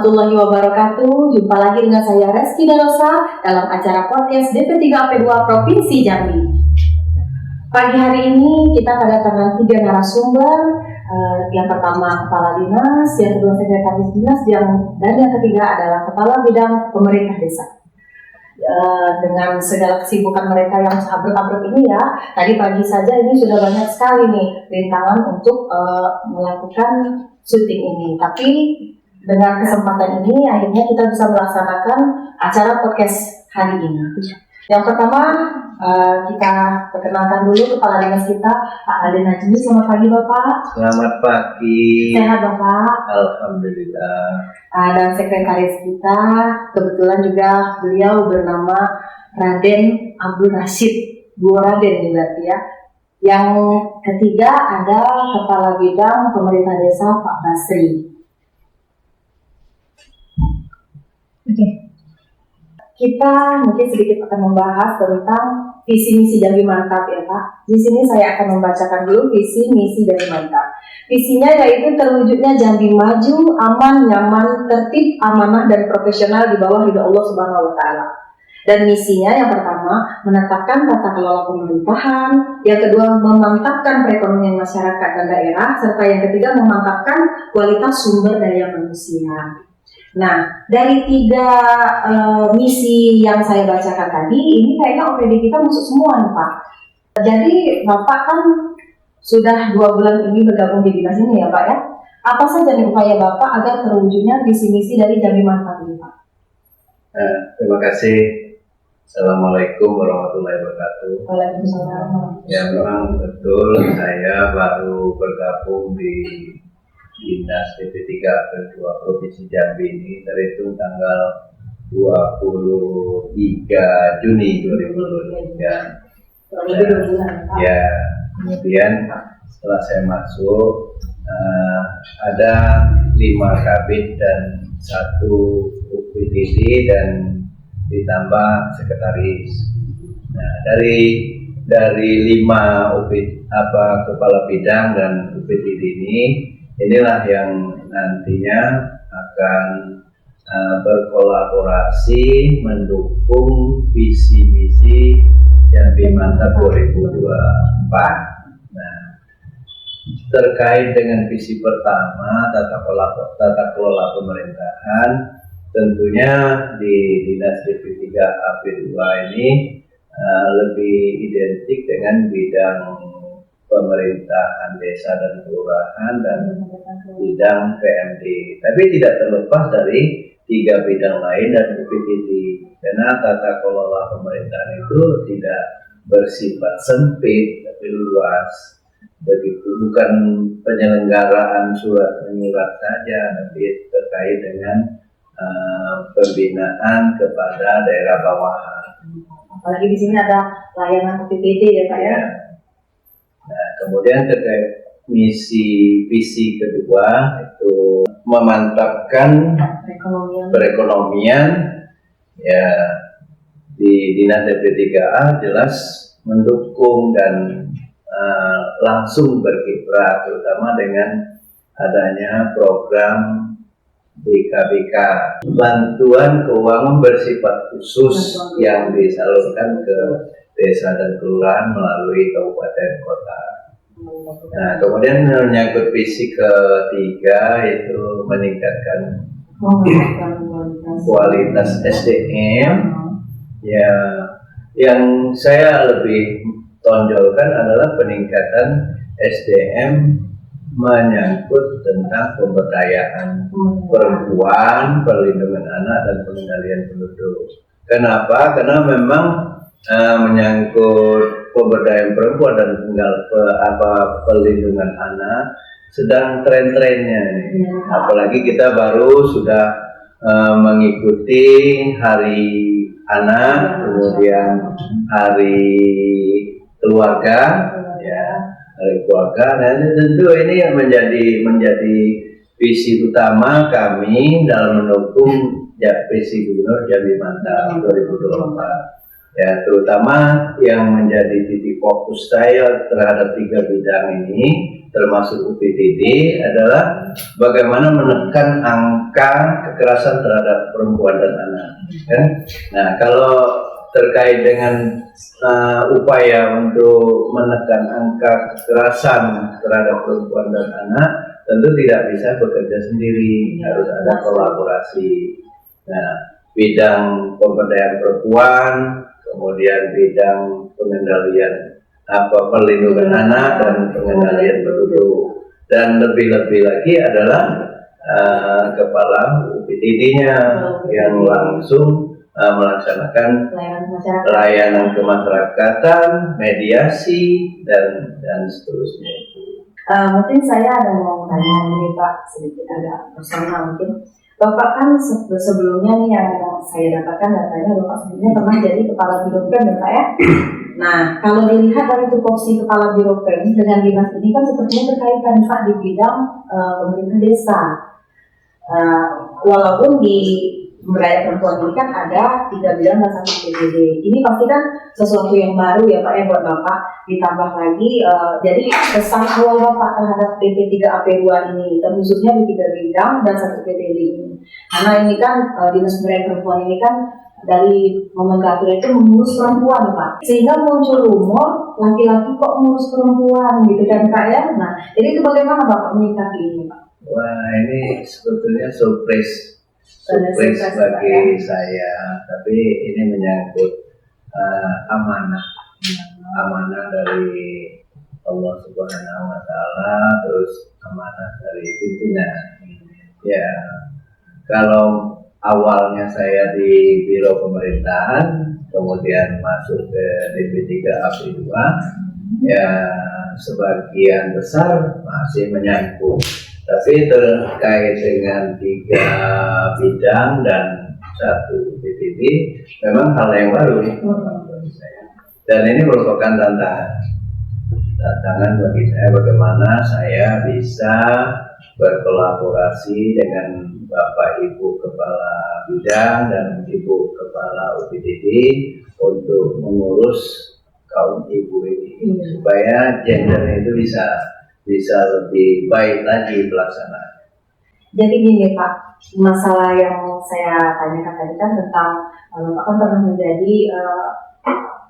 warahmatullahi wabarakatuh. Jumpa lagi dengan saya Reski Darosa dalam acara podcast DP3AP2 Provinsi Jambi. Pagi hari ini kita kedatangan 3 narasumber. Yang pertama Kepala Dinas, yang kedua Sekretaris Dinas, dan yang ketiga adalah Kepala Bidang Pemerintah Desa. Dengan segala kesibukan mereka yang abrek-abrek ini ya, tadi pagi saja ini sudah banyak sekali nih rintangan untuk melakukan syuting ini. Tapi dengan kesempatan ini akhirnya kita bisa melaksanakan acara podcast hari ini. Yang pertama kita perkenalkan dulu Kepala Dinas kita, Pak Alden Najmi. Selamat pagi Bapak. Selamat pagi. Sehat Bapak? Alhamdulillah. Dan sekretaris kita kebetulan juga beliau bernama Raden Abdul Rashid, Bu Raden berarti ya. Yang ketiga ada Kepala Bidang Pemerintah Desa Pak Basri. Oke. Kita mungkin sedikit akan membahas tentang visi misi Jambi Mantap ya Pak. Di sini saya akan membacakan dulu visi misi Jambi Mantap. Visinya yaitu terwujudnya Jambi maju, aman, nyaman, tertib, amanah dan profesional di bawah ridho Allah Subhanahu wa taala. Dan misinya yang pertama menetapkan tata kelola pemerintahan, yang kedua memantapkan perekonomian masyarakat dan daerah, serta yang ketiga memantapkan kualitas sumber daya manusia. Nah, dari 3 misi yang saya bacakan tadi, ini kayaknya OPD kita masuk semua nih Pak. Jadi Bapak kan sudah 2 bulan ini bergabung di dinas ini ya Pak ya. Apa saja nih upaya Bapak agar terwujudnya visi misi dari Jambi Mantap ini Pak? Terima kasih. Assalamualaikum warahmatullahi wabarakatuh. Waalaikumsalam. Ya memang betul, saya baru bergabung di Dinas DP3AP2 Provinsi Jambi ini terhitung tanggal 23 Juni 2023. Ya, kemudian setelah saya masuk ada 5 kabit dan 1 UPTD dan ditambah sekretaris. Nah, dari 5 kepala bidang dan UPTD inilah yang nantinya akan berkolaborasi mendukung visi misi Jambi Mantap 2024. Nah, terkait dengan visi pertama tata kelola pemerintahan, tentunya di Dinas DP3AP2 ini lebih identik dengan bidang pemerintahan desa dan kelurahan dan bidang PMD. Tapi tidak terlepas dari 3 bidang lain dan UPTD. Karena tata kelola pemerintahan itu tidak bersifat sempit tapi luas. Begitu, bukan penyelenggaraan surat menyurat saja, tapi terkait dengan pembinaan kepada daerah bawahan. Apalagi di sini ada layanan UPTD ya Pak ya. Nah, kemudian terkait visi kedua itu memantapkan perekonomian ya di Dinas DP3A jelas mendukung dan langsung berkiprah terutama dengan adanya program BKBK, bantuan keuangan bersifat khusus yang disalurkan ke desa dan kelurahan melalui kabupaten kota. Nah, kemudian menyangkut visi ketiga itu meningkatkan kualitas SDM. Ya, yang saya lebih tonjolkan adalah peningkatan SDM menyangkut tentang pemberdayaan perempuan, perlindungan anak dan pengendalian penduduk. Kenapa? Karena memang menyangkut pemberdayaan perempuan dan perlindungan anak sedang tren-trennya nih. Apalagi kita baru sudah mengikuti Hari Anak, kemudian Hari Keluarga, ya Hari Keluarga. Nah, tentu ini yang menjadi visi utama kami dalam mendukung visi Gubernur Jambi Mantap 2024. Ya, terutama yang menjadi titik fokus saya terhadap 3 bidang ini, termasuk UPTD, adalah bagaimana menekan angka kekerasan terhadap perempuan dan anak. Kan? Nah, kalau terkait dengan upaya untuk menekan angka kekerasan terhadap perempuan dan anak, tentu tidak bisa bekerja sendiri, harus ada kolaborasi. Nah, bidang pemberdayaan perempuan, kemudian bidang pengendalian perlindungan anak dan pengendalian penduduk, dan lebih-lebih lagi adalah kepala UPTD-nya yang langsung melaksanakan layanan kemasyarakatan, mediasi dan seterusnya. Mungkin saya ada mau tanya nih Pak, sedikit agak personal mungkin. Bapak kan sebelumnya nih yang saya dapatkan datanya, Bapak sebelumnya pernah jadi kepala biro PEM ya Pak ya. Nah, kalau dilihat dari tupoksi kepala biro PEM dengan dinas ini kan sepertinya berkaitan Pak di bidang pemerintah desa. Walaupun di pemberdayaan perempuan ini kan ada 3 bidang dan 1 PDD. Ini pasti kan sesuatu yang baru ya Pak ya buat Bapak. Ditambah lagi, jadi kesan awal Bapak terhadap BP3AP2 ini, dan khususnya di 3 bidang dan 1 PDD ini. Karena ini kan dinas pemberdayaan perempuan ini kan dari nomenklatur itu mengurus perempuan Pak. Sehingga muncul rumor laki-laki kok mengurus perempuan gitu kan Pak ya. Nah, jadi itu bagaimana Bapak menyikapi ini Pak? Wah, ini sebetulnya surprise bagi saya, tapi ini menyangkut amanah dari Allah Subhanahu wa Ta'ala, terus amanah dari pimpinan. Ya, kalau awalnya saya di biro pemerintahan, kemudian masuk ke DP3AP2, ya sebagian besar masih menyangkut. Tapi terkait dengan 3 bidang dan 1 BPD, memang hal yang baru bagi saya. Dan ini merupakan tantangan bagi saya, bagaimana saya bisa berkolaborasi dengan Bapak Ibu Kepala Bidang dan Ibu Kepala UPTD untuk mengurus kaum ibu ini, supaya gender itu bisa lebih baik lagi pelaksanaan. Jadi gini Pak, masalah yang saya tanyakan tadi kan tentang Bapak kan pernah menjadi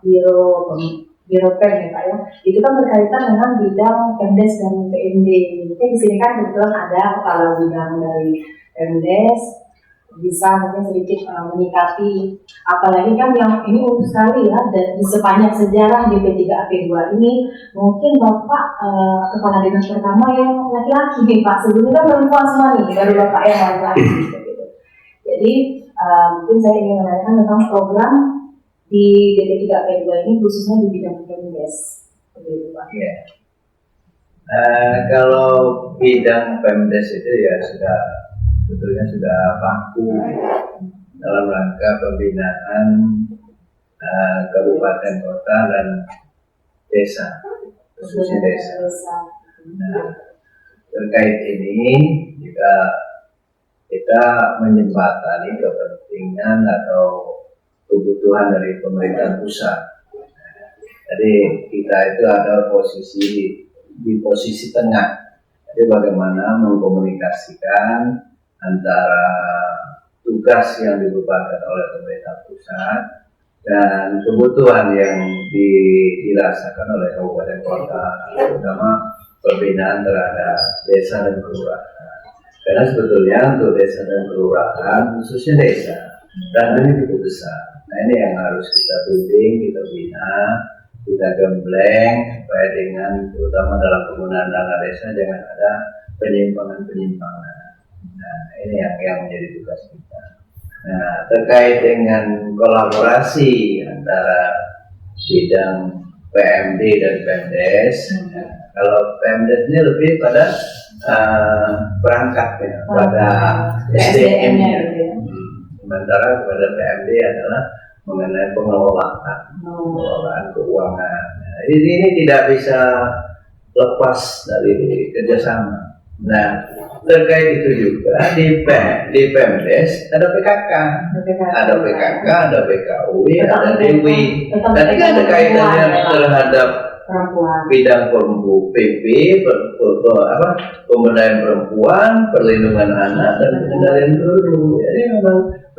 biro PEM ya Pak ya. Itu kan berkaitan dengan bidang Pemdes dan PMD. Mungkin di sini kan kebetulan ada kepala bidang dari Pemdes, bisa mungkin sedikit menyikapi, apalagi kan yang ini unik sekali ya, dan di sepanjang sejarah BP3AP2 ini mungkin Bapak kepala dinas pertama yang laki-laki nih Pak. Sebelumnya kan perempuan semua nih, baru Bapak yang laki-laki gitu. Jadi mungkin saya ingin menanyakan tentang program di BP3AP2 ini khususnya di bidang Pemdes, begitu Pak. Ya. Kalau bidang Pemdes itu ya sebetulnya sudah baku dalam rangka pembinaan kabupaten, kota, dan desa, khususnya desa. Nah, terkait ini juga kita menjembatani kepentingan atau kebutuhan dari pemerintahan pusat. Jadi kita itu ada di posisi tengah. Jadi bagaimana mengkomunikasikan antara tugas yang dibebankan oleh pemerintah pusat dan kebutuhan yang dirasakan oleh kabupaten kota, terutama pembinaan terhadap desa dan kelurahan. Karena sebetulnya untuk desa dan kelurahan, khususnya desa, dananya cukup besar. Nah, ini yang harus kita bimbing, kita bina, kita gembleng, supaya dengan terutama dalam penggunaan dana desa jangan ada penyimpangan. Nah, ini yang menjadi tugas kita. Nah, terkait dengan kolaborasi antara bidang PMD dan Pemdes, kalau Pemdes ini lebih pada perangkat ya, pada SDM-nya. Sementara kepada PMD adalah mengenai pengelolaan keuangan. Nah, ini tidak bisa lepas dari kerjasama. Nah, terkait itu juga di Pemdes ada PKK, ada PKUW, ada DEWI. Tadi kan ada kaitannya terhadap bidang PP, pemberdayaan perempuan, perlindungan anak, dan pengendalian guru. Jadi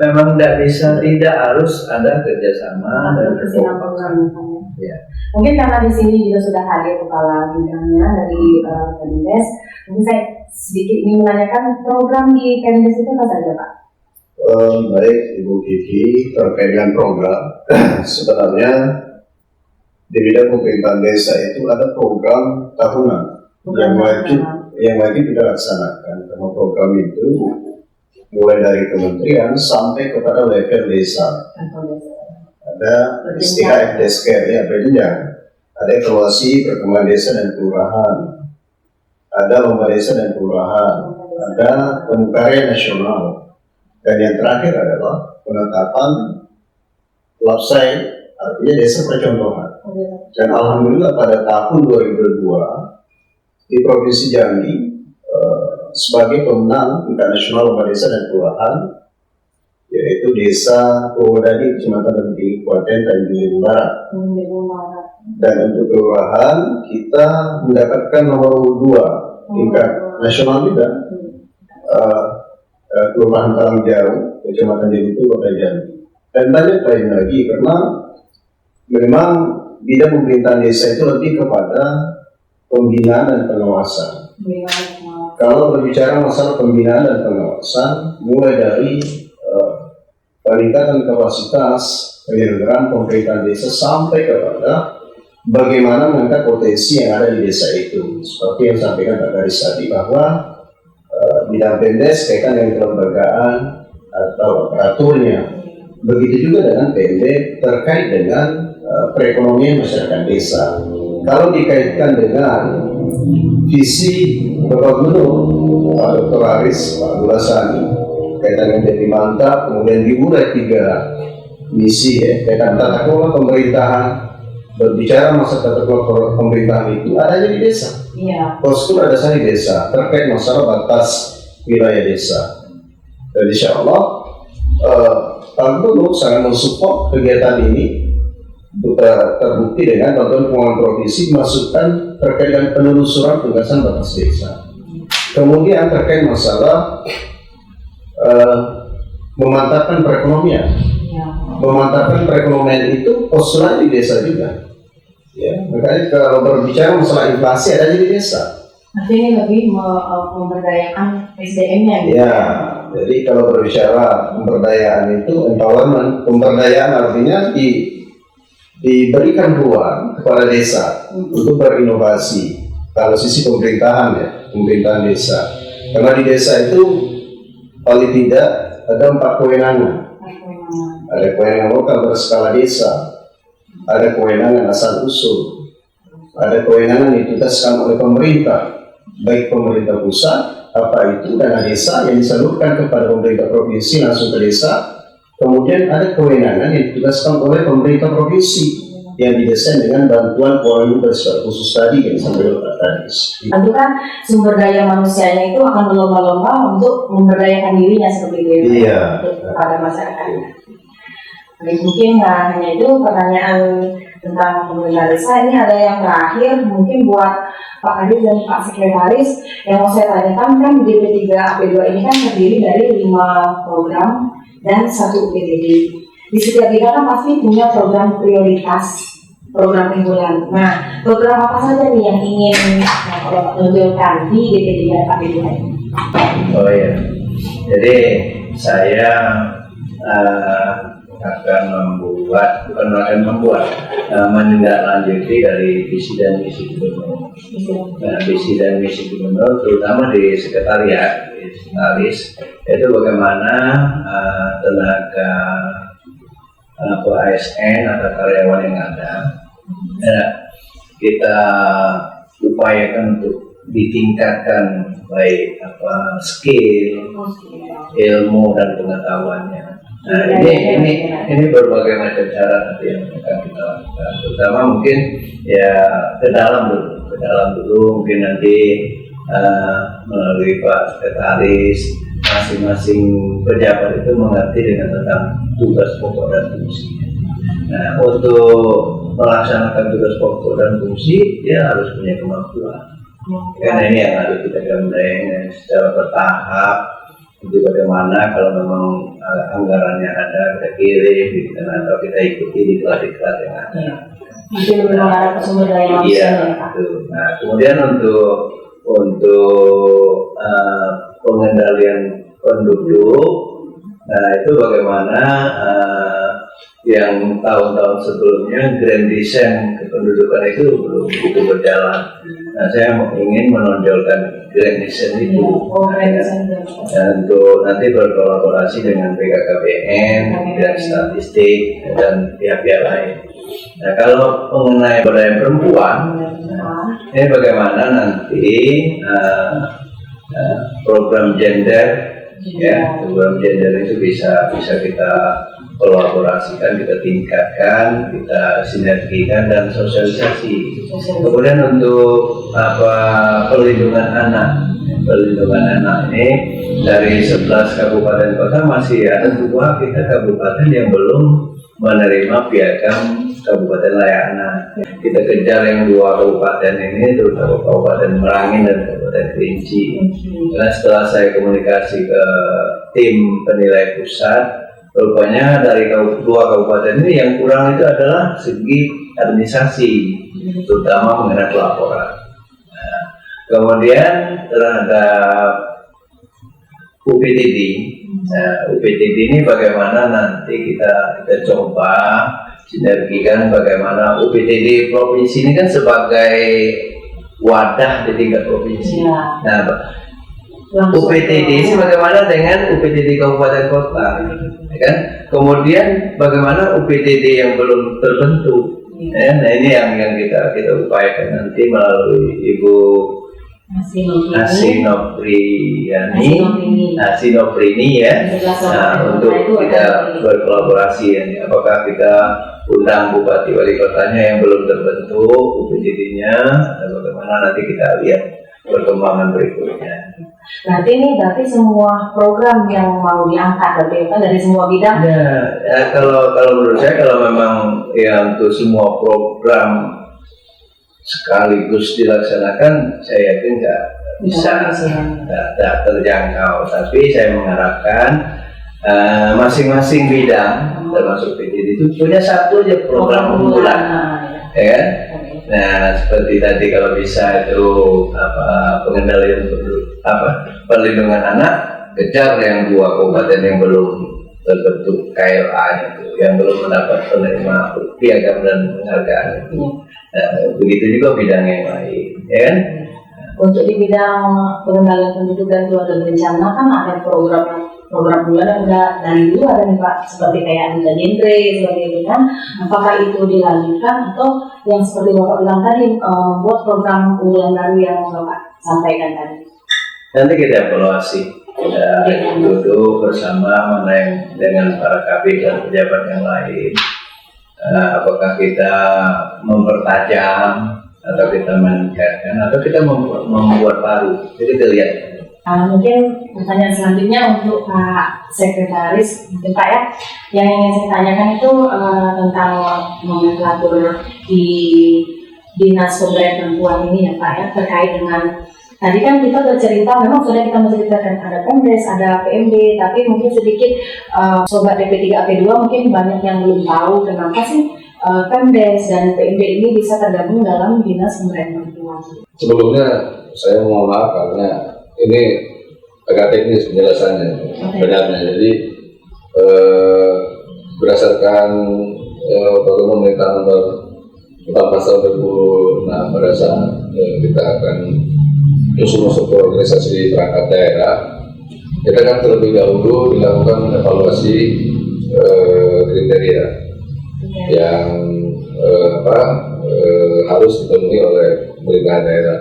memang tidak harus ada kerjasama dan kesinambungan. Ya. Mungkin karena di sini juga sudah hadir kepala bidangnya dari Pemdes, mungkin saya sedikit ingin menanyakan program di Pemdes itu apa saja, Pak? Baik, Ibu Kiki, terkait dengan program, sebenarnya di bidang pemerintahan desa itu ada program tahunan yang wajib kita laksanakan. Karena program itu mulai dari kementerian sampai kepada level desa. Ada istilah FDSK ya, berjenjang. Ada evaluasi perkembangan desa dan kelurahan, ada lomba desa dan kelurahan, ada pemukarya nasional, dan yang terakhir adalah penetapan LAPSAI, artinya desa percontohan. Dan alhamdulillah pada tahun 2002 di Provinsi Jambi sebagai pemenang tingkat nasional lomba desa dan kelurahan, yaitu Desa Purwodadi, Kecamatan Lebedi, Kabupaten Tanjung Jabung Barat. Dan untuk kelurahan kita mendapatkan nomor 2 tingkat nasional juga, Kelurahan Talangjau, Kecamatan Jambi, Kota Jambi. Dan banyak lain lagi, karena memang bidang pemerintahan desa itu lebih kepada pembinaan dan pengawasan. Kalau berbicara masalah pembinaan dan pengawasan, mulai dari peningkatan kapasitas penyelenggaraan pemerintahan desa sampai kepada bagaimana mengangkat potensi yang ada di desa itu. Seperti yang disampaikan Pak Garis tadi, bahwa bidang Pemdes kaitan dengan kelembagaan atau aparaturnya. Begitu juga dengan PMD terkait dengan perekonomian masyarakat desa. Kalau dikaitkan dengan visi Bapak Gubernur Dr. Aris Pak Bulasani kaitan dengan jadi mantap, kemudian diurai 3 misi kaitan tata kelola pemerintahan. Berbicara masa tata kelola pemerintahan itu adanya di desa. Postur ada di desa terkait masalah batas wilayah desa. Dan insya Allah Pak Gubernur sangat mensupport kegiatan ini. Terbukti dengan bantuan keuangan provinsi masukkan terkait dengan penelusuran tugasan batas desa. Kemudian terkait masalah memantapkan perekonomian. Memantapkan perekonomian itu postulan di desa juga. Ya, makanya kalau berbicara masalah inflasi ada di desa. Artinya lebih memberdayakan SDM-nya. Ya, jadi kalau berbicara pemberdayaan itu empowerment, pemberdayaan artinya diberikan ruang kepada desa untuk berinovasi. Kalau sisi pemerintahan ya, pemerintahan desa. Karena di desa itu paling tidak ada 4 kewenangan. Ada kewenangan lokal berskala desa, ada kewenangan asal usul, ada kewenangan yang ditugaskan oleh pemerintah, baik pemerintah pusat, apa itu dana desa yang disalurkan kepada pemerintah provinsi langsung ke desa. Kemudian ada kewenangan yang ditugaskan oleh pemerintah provinsi yang didesain dengan bantuan keuangan bersifat khusus tadi yang disampaikan Pak Kadis. Tentu kan sumber daya manusianya itu akan berlomba-lomba untuk memberdayakan dirinya seperti itu kepada masyarakat. Baik, mungkin nggak hanya itu pertanyaan tentang pemerintahan desa. Ini ada yang terakhir mungkin buat Pak Kadis dan Pak Sekretaris yang mau saya tanyakan. Kan DP3 AP2 ini kan terdiri dari 5 program dan 1 PDD. Di setiap bidang kan pasti punya program prioritas, program unggulan. Nah, program apa saja nih yang ingin diunggulkan di DP3 AP2 ini? Oh ya, jadi saya akan menindaklanjuti dari visi dan misi gubernur. Nah, visi dan misi gubernur terutama di sekretariat, di sekretaris, itu bagaimana tenaga ASN atau karyawan yang ada kita upayakan untuk ditingkatkan baik skill, ilmu dan pengetahuannya. Nah, ini berbagai macam cara nanti yang akan kita lakukan. Terutama mungkin ya ke dalam dulu mungkin nanti melalui Pak Sekretaris, masing-masing pejabat itu mengerti dengan tentang tugas pokok dan fungsi. Nah, untuk melaksanakan tugas pokok dan fungsi, dia harus punya kemampuan. Karena ini yang harus kita gambarkan secara bertahap. Jadi bagaimana kalau memang anggarannya ada, kita kirim, gitu, atau kita ikuti di diklat yang ada. Itu lebih mengarah ke sumber daya manusia ya Pak. Nah, kemudian untuk pengendalian penduduk, nah itu bagaimana yang tahun-tahun sebelumnya grand design kependudukan itu belum begitu berjalan. Nah, saya ingin menonjolkan grand design itu. Dan untuk nanti berkolaborasi dengan BKKBN, dan statistik dan pihak-pihak lain. Nah, kalau mengenai pemberdayaan perempuan, ini bagaimana nanti program gender, program gender itu bisa kita kolaborasikan, kita tingkatkan, kita sinergikan dan sosialisasi. Kemudian untuk perlindungan anak ini dari 11 kabupaten kota masih ada 2 kita kabupaten yang belum menerima piagam kabupaten layak anak. Kita kejar yang 2 kabupaten ini, terutama Kabupaten Merangin dan Kabupaten Kerinci. Karena setelah saya komunikasi ke tim penilai pusat, rupanya dari 2 kabupaten ini yang kurang itu adalah segi administrasi, terutama mengenai pelaporan. Nah, kemudian terhadap UPTD. Nah, UPTD ini bagaimana nanti kita coba sinergikan bagaimana UPTD provinsi ini kan sebagai wadah di tingkat provinsi. Nah, UPTD ini bagaimana dengan UPTD kabupaten kota, ya kan? Kemudian bagaimana UPTD yang belum terbentuk? Nah, ini yang kita upayakan nanti melalui Ibu Asinoprini ya. Nah, untuk kita berkolaborasi ya. Apakah kita undang bupati wali kotanya yang belum terbentuk UPTD-nya, atau bagaimana nanti kita lihat perkembangan berikutnya. Berarti semua program yang mau diangkat berarti kan dari semua bidang. Ya, kalau menurut saya kalau memang ya untuk semua program sekaligus dilaksanakan, saya yakin nggak bisa, nggak terjangkau. Tapi saya mengharapkan masing-masing bidang termasuk PTD itu punya satu aja program unggulan, ya kan? Nah, seperti tadi kalau bisa itu pengendalian perlindungan anak, kejar yang 2 kabupaten yang belum terbentuk KLA itu, yang belum mendapat penerima piagam dan penghargaan itu. Nah, begitu juga bidang yang lain, ya kan? Untuk di bidang pengendalian penduduk dan keluarga berencana kan ada program bulan yang udah dari dulu ada nih Pak, seperti kayak Anita Jendre seperti itu kan. Apakah itu dilanjutkan atau yang seperti Bapak bilang tadi buat program unggulan baru yang Bapak sampaikan tadi? Nanti kita evaluasi, duduk bersama mana yang dengan para kabin dan pejabat yang lain. Apakah kita mempertajam atau kita meningkatkan atau kita membuat baru, jadi kita lihat. Mungkin pertanyaan selanjutnya untuk Pak Sekretaris, mungkin Pak ya, yang ingin saya tanyakan itu tentang nomenklatur di Dinas Pemberdayaan Perempuan ini ya Pak ya, terkait dengan tadi kan kita bercerita, memang sudah kita menceritakan ada Pemdes, ada PMD, tapi mungkin sedikit Sobat DP3AP2 mungkin banyak yang belum tahu kenapa sih Pemdes dan PMD ini bisa tergabung dalam Dinas Pemberdayaan Perempuan. Sebelumnya saya mohon maaf karena ini agak teknis penjelasannya sebenarnya. Jadi berdasarkan peraturan pemerintah nomor 14 tahun 2006 pada saat kita akan masuk ke organisasi perangkat daerah, kita kan terlebih dahulu dilakukan evaluasi kriteria yang harus dipenuhi oleh pemerintahan daerah.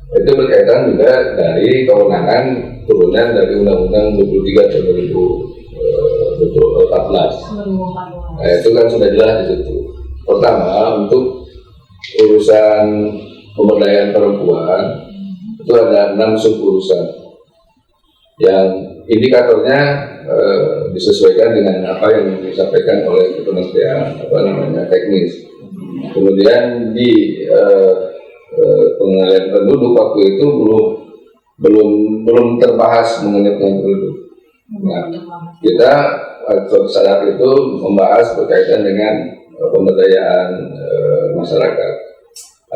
Itu berkaitan juga dari kewenangan turunan dari Undang-Undang 23 tahun 2014. Nah, itu kan sudah jelas di situ. Pertama, untuk urusan pemberdayaan perempuan itu ada 6 sub-urusan yang indikatornya disesuaikan dengan apa yang disampaikan oleh Kementerian teknis. Kemudian di pengalihan penduduk waktu itu belum terbahas mengenai penduduk. Nah, kita saat itu membahas berkaitan dengan pemberdayaan masyarakat.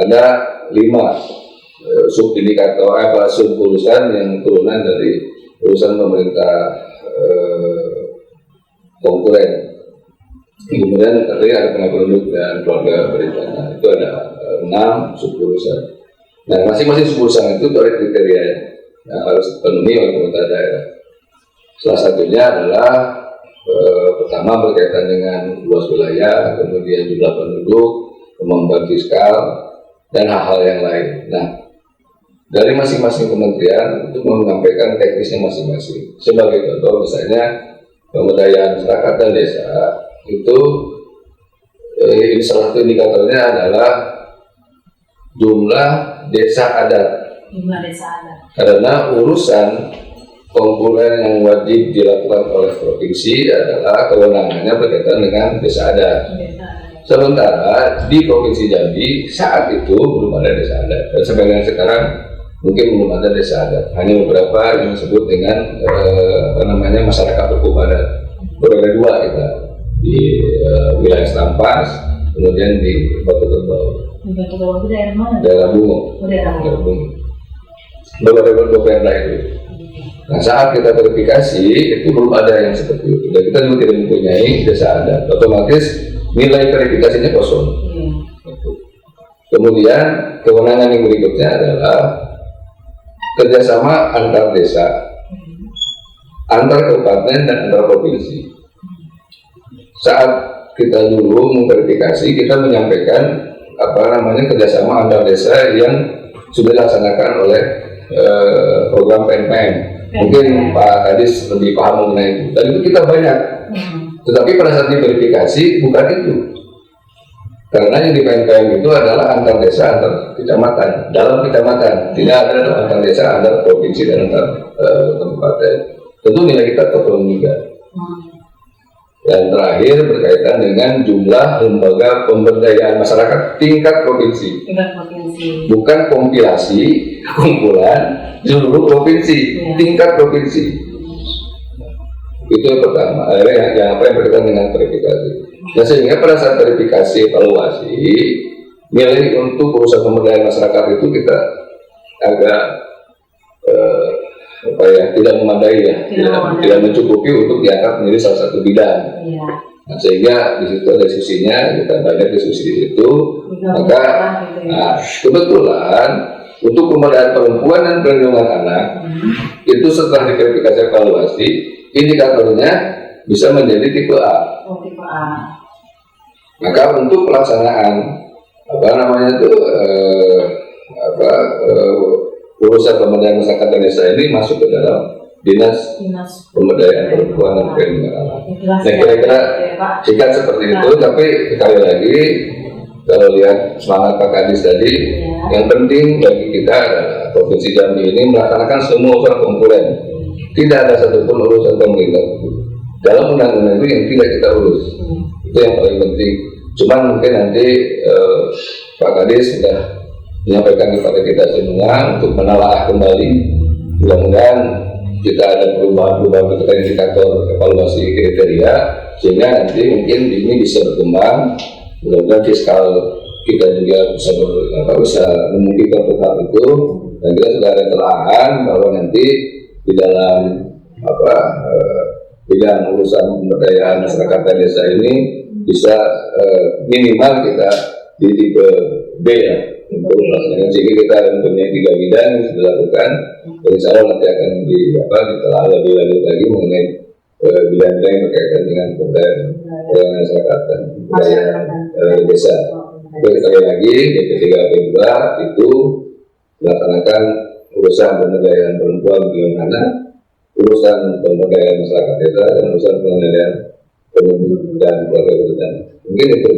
Ada 5 sub-indikator sub-urusan yang turunan dari urusan pemerintah konkuren. Kemudian tadi ada penduduk dan keluarga berencana, itu ada 6 sub-urusan. Nah, masing-masing sub-urusan itu ada kriteria yang harus dipenuhi oleh pemerintah daerah. Salah satunya adalah pertama berkaitan dengan luas wilayah, kemudian jumlah penduduk, kemampuan fiskal, dan hal-hal yang lain. Nah, dari masing-masing kementerian untuk menyampaikan teknisnya masing-masing. Sebagai contoh, misalnya pemberdayaan masyarakat dan desa itu ini salah satu indikatornya adalah jumlah desa adat. Jumlah desa adat. Karena urusan konkuren yang wajib dilakukan oleh provinsi adalah kewenangannya berkaitan dengan desa adat. Sementara di Provinsi Jambi saat itu belum ada desa adat, dan sampai dengan sekarang mungkin belum ada desa adat. Hanya beberapa yang disebut dengan masyarakat hukum adat. Berbeda 2 kita di wilayah Selampas, kemudian di Batu Kerbau. Di Batu Kerbau itu daerah mana? Daerah Bungo. Daerah Bungo. Beberapa daerah itu. Nah, saat kita verifikasi itu belum ada yang seperti itu, dan kita juga tidak mempunyai desa adat. Otomatis nilai verifikasinya kosong. Kemudian kewenangan yang berikutnya adalah kerjasama antar desa, antar kabupaten dan antar provinsi. Saat kita dulu memverifikasi, kita menyampaikan kerjasama antar desa yang sudah dilaksanakan oleh program PNPM. Mungkin Pak Kadis lebih paham mengenai itu. Dan itu kita banyak. Tetapi pada saat diverifikasi bukan itu. Karena yang di PNPM itu adalah antar desa, antar kecamatan, dalam kecamatan. Tidak ada antar desa, antar provinsi dan antar kabupaten. Tentu nilai kita terpenuhi juga. Dan terakhir berkaitan dengan jumlah lembaga pemberdayaan masyarakat tingkat provinsi. Bukan kompilasi, kumpulan seluruh provinsi, tingkat provinsi. Itu yang pertama, yang berkaitan dengan verifikasi. Nah, sehingga pada saat verifikasi evaluasi, nilai untuk urusan pemberdayaan masyarakat itu kita agak tidak memadai ya, tidak mencukupi untuk diangkat menjadi salah satu bidang. Nah, sehingga di situ ada diskusinya, kita banyak diskusi di situ. Maka kebetulan untuk pemberdayaan perempuan dan perlindungan anak itu setelah diverifikasi evaluasi, indikatornya bisa menjadi tipe A. Tipe A. Maka untuk pelaksanaan urusan pemberdayaan masyarakat desa ini masuk ke dalam dinas pemberdayaan perempuan dan perlindungan anak. Nah, kira-kira singkat seperti itu. Tapi sekali lagi, kalau lihat semangat Pak Kadis tadi, yang penting bagi kita adalah Provinsi Jambi ini melaksanakan semua urusan konkuren. Tidak ada satupun urusan pemerintah dalam undang-undang itu yang tidak kita urus. Itu yang paling penting. Cuman mungkin nanti Pak Kadis sudah menyampaikan kepada kita semua untuk menelaah kembali. Mudah-mudahan kita ada perubahan-perubahan terkait indikator evaluasi kriteria, sehingga nanti mungkin ini bisa berkembang. Mudah-mudahan fiskal kita juga bisa memungkinkan hal itu, dan kita sudah ada telaahan bahwa nanti di dalam bidang urusan pemberdayaan masyarakat dan desa ini bisa minimal kita di tipe B ya, untuk pelaksanaan. Sehingga kita mempunyai 3 bidang yang sudah dilakukan, dan insya Allah nanti akan ditelaah lebih lanjut lagi mengenai bidang-bidang yang berkaitan dengan pemberdayaan masyarakat dan pemberdayaan desa. Sekali lagi, yang ketiga kedua itu melaksanakan urusan pemberdayaan perempuan dan anak, urusan pemberdayaan masyarakat desa, dan urusan pemberdayaan penduduk dan keluarga berencana. Mungkin itu.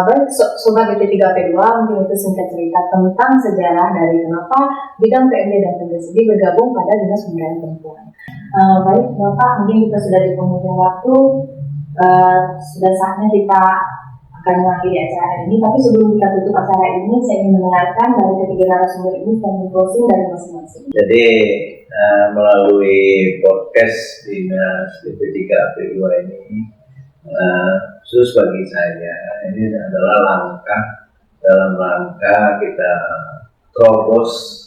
Baik, Sobat DP3P2, mungkin itu singkat cerita tentang sejarah dari kenapa bidang PMD dan PMDSD bergabung pada Dinas Pemberdayaan Perempuan. Baik, Bapak, mungkin kita sudah di penghujung waktu, sudah saatnya kita akan mengakhiri acara ini. Tapi sebelum kita tutup acara ini, saya ingin mendengarkan dari ketiga narasumber ini statement closing dari masing-masing. Jadi melalui podcast Dinas DP3P2 ini, khusus bagi saya ini adalah langkah dalam rangka kita terobos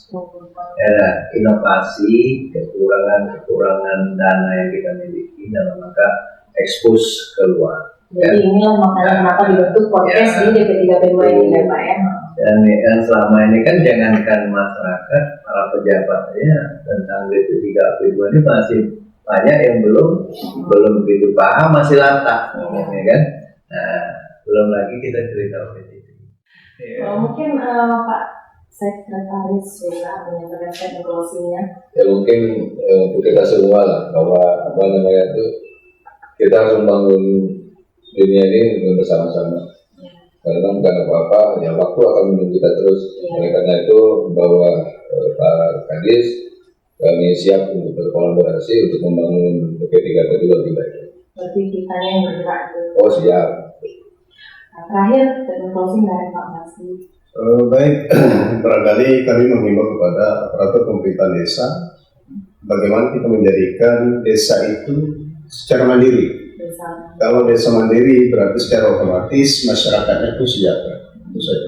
inovasi kekurangan dana yang kita miliki dalam rangka ekspos keluar. Jadi inilah makanya kenapa dibentuk podcast di DP3P2 ini ya Pak ya. Dan yang selama ini kan jangankan masyarakat, para pejabat ya tentang DP3P2 ini masih banyak yang belum begitu paham, masih latah ngomongnya kan. Nah, belum lagi kita cerita OPTT. Mungkin Pak Sekretaris bisa menyampaikan statement closingnya. Ya mungkin untuk kita semua lah bahwa apa namanya itu kita harus membangun dunia ini dengan bersama-sama. Karena bukan apa-apa, ya waktu akan menunggu kita terus. Oleh karena itu bahwa Pak Kadis kami siap untuk berkolaborasi untuk membangun DP3P2 lebih baik. Berarti kita yang bergerak. Oh siap. Terakhir, statement closing dari Pak Masli. Baik, barangkali kami menghimbau kepada aparatur pemerintahan desa bagaimana kita menjadikan desa itu secara mandiri. Kalau desa mandiri berarti secara otomatis masyarakatnya itu sejahtera. Itu saja.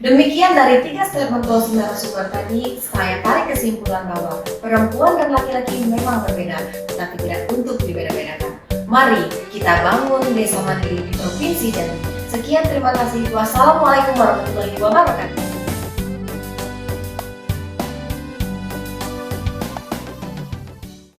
Demikian dari 3 statement closing narasumber tadi, saya tarik kesimpulan bahwa perempuan dan laki-laki memang berbeda, tetapi tidak untuk dibeda-bedakan. Mari kita bangun desa mandiri di Provinsi Jambi. Sekian, terima kasih. Wassalamualaikum warahmatullahi wabarakatuh.